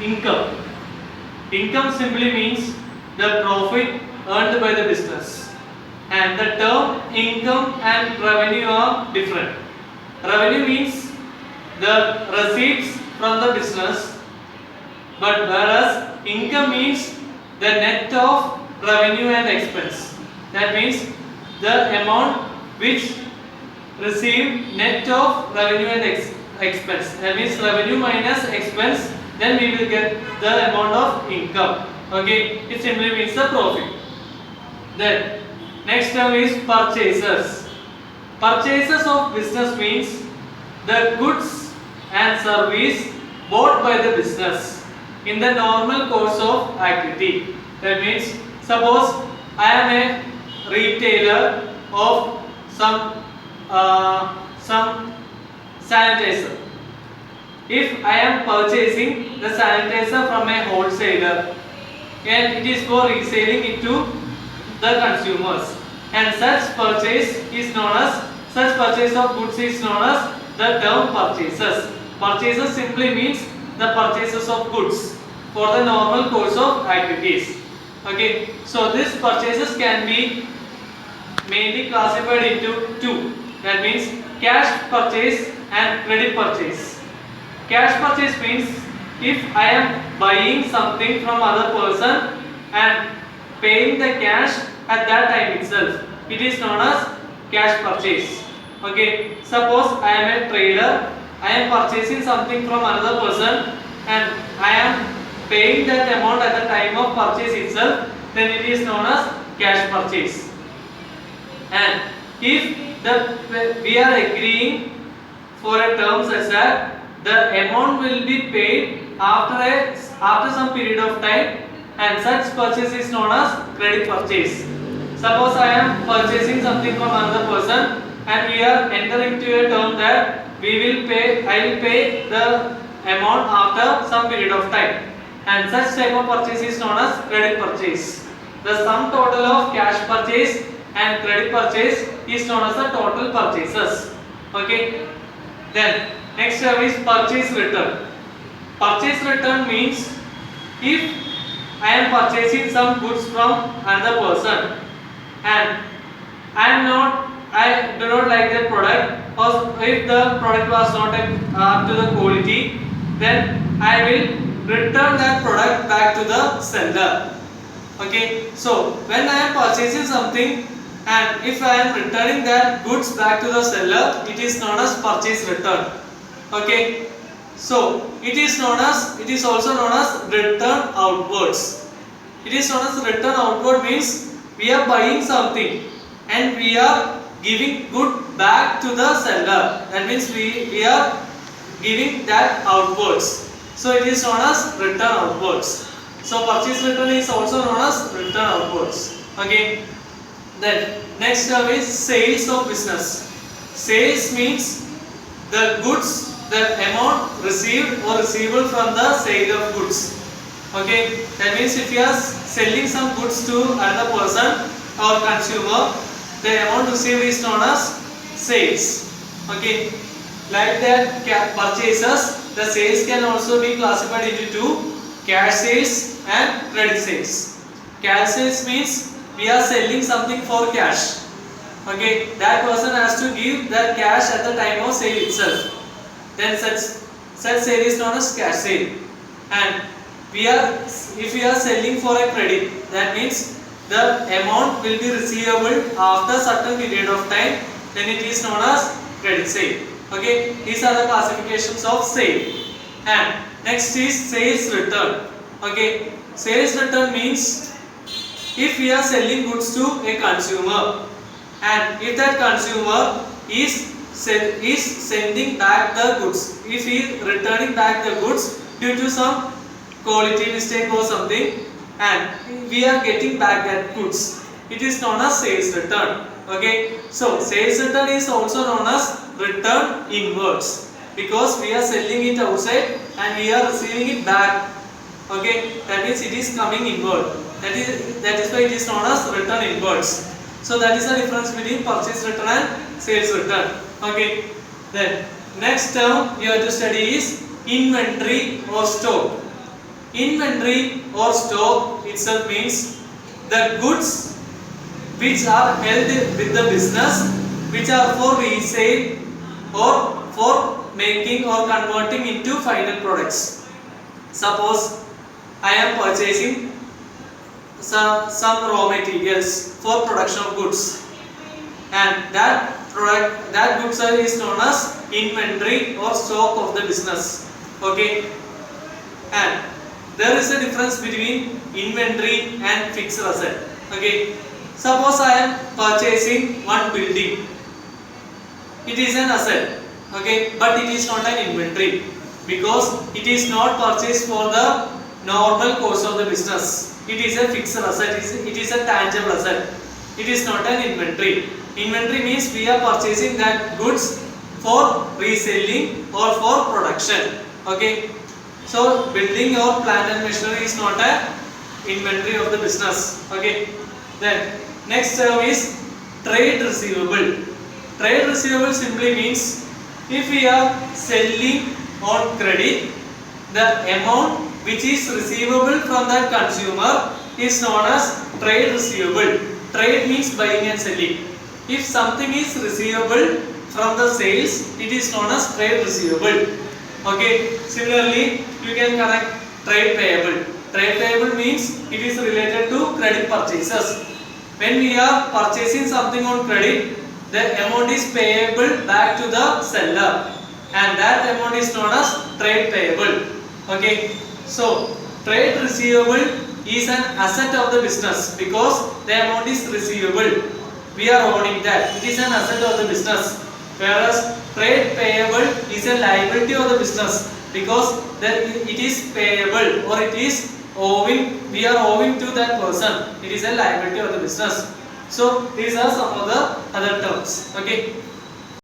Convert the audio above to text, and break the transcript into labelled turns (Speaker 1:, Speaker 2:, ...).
Speaker 1: income. Income simply means the profit earned by the business. And the term income and revenue are different. Revenue means the receipts from the business, but whereas income means the net of revenue and expense. That means the amount which received net of revenue and expense. That means revenue minus expense, then we will get the amount of income. Okay, it simply means the profit. Then next term is purchases. Purchases of business means the goods and service bought by the business in the normal course of activity. That means suppose I am a retailer of some sanitizer. If I am purchasing the sanitizer from a wholesaler and it is for reselling it to the consumers, and such purchase of goods is known as the term purchases. Purchases simply means the purchases of goods for the normal course of activities. Okay, so these purchases can be mainly classified into two. That means cash purchase and credit purchase. Cash purchase means if I am buying something from other person and paying the cash at that time itself, it is known as cash purchase. Okay, suppose I am a trader, I am purchasing something from another person and I am paying that amount at the time of purchase itself, then it is known as cash purchase. And if we are agreeing for a term such that the amount will be paid after some period of time, and such purchase is known as credit purchase. Suppose I am purchasing something from another person and we are entering into a term that I will pay the amount after some period of time, and such type of purchase is known as credit purchase. The sum total of cash purchase and credit purchase is known as the total purchases. Okay. Then next term is purchase return. Purchase return means if I am purchasing some goods from another person and I do not like that product, or if the product was not up to the quality, then I will return that product back to the seller. Okay, so when I am purchasing something and if I am returning that goods back to the seller, it is known as purchase return. Okay, so it is also known as return outwards. It is known as return outward means we are buying something and we are giving good back to the seller. That means we are giving that outwards. So it is known as return outwards. So purchase return is also known as return outwards. Okay. Then next term is sales of business. Sales means the goods, the amount received or receivable from the sale of goods. Okay, that means if you are selling some goods to another person or consumer, the amount received is known as sales. Okay, like that purchases, the sales can also be classified into two: cash sales and credit sales. Cash sales means we are selling something for cash. Okay, that person has to give that cash at the time of sale itself. Then such sale is known as cash sale. And if we are selling for a credit, that means the amount will be receivable after certain period of time, then it is known as credit sale. Okay, these are the classifications of sale. And next is sales return. Okay, sales return means if we are selling goods to a consumer and if that consumer is sending back the goods, if he is returning back the goods due to some quality mistake or something, and we are getting back that goods, it is known as sales return. Okay, so sales return is also known as return inwards because we are selling it outside and we are receiving it back. Okay, that means it is coming inward. That is why it is known as return inwards. So that is the difference between purchase return and sales return. Okay, then next term you have to study is inventory or stock. Inventory or stock itself means the goods which are held with the business, which are for resale or for making or converting into final products. Suppose I am purchasing some raw materials for production of goods, and that goods is known as inventory or stock of the business. Okay, and there is a difference between inventory and fixed asset. Okay, suppose I am purchasing one building. It is an asset, okay, but it is not an inventory because it is not purchased for the normal course of the business. It is a fixed asset, it is a tangible asset. It is not an inventory. Inventory means we are purchasing that goods for reselling or for production. Okay, so building or plant and machinery is not an inventory of the business. Okay, then next term is trade receivable. Trade receivable simply means if we are selling on credit, the amount which is receivable from that consumer is known as trade receivable. Trade means buying and selling. If something is receivable from the sales, it is known as trade receivable. Okay, similarly you can connect trade payable. Trade payable means it is related to credit purchases. When we are purchasing something on credit, the amount is payable back to the seller, and that amount is known as trade payable. Okay, so trade receivable is an asset of the business because the amount is receivable. We are owning that. It is an asset of the business. Whereas trade payable is a liability of the business because it is payable or it is owing. We are owing to that person. It is a liability of the business. So these are some of the other terms. Okay.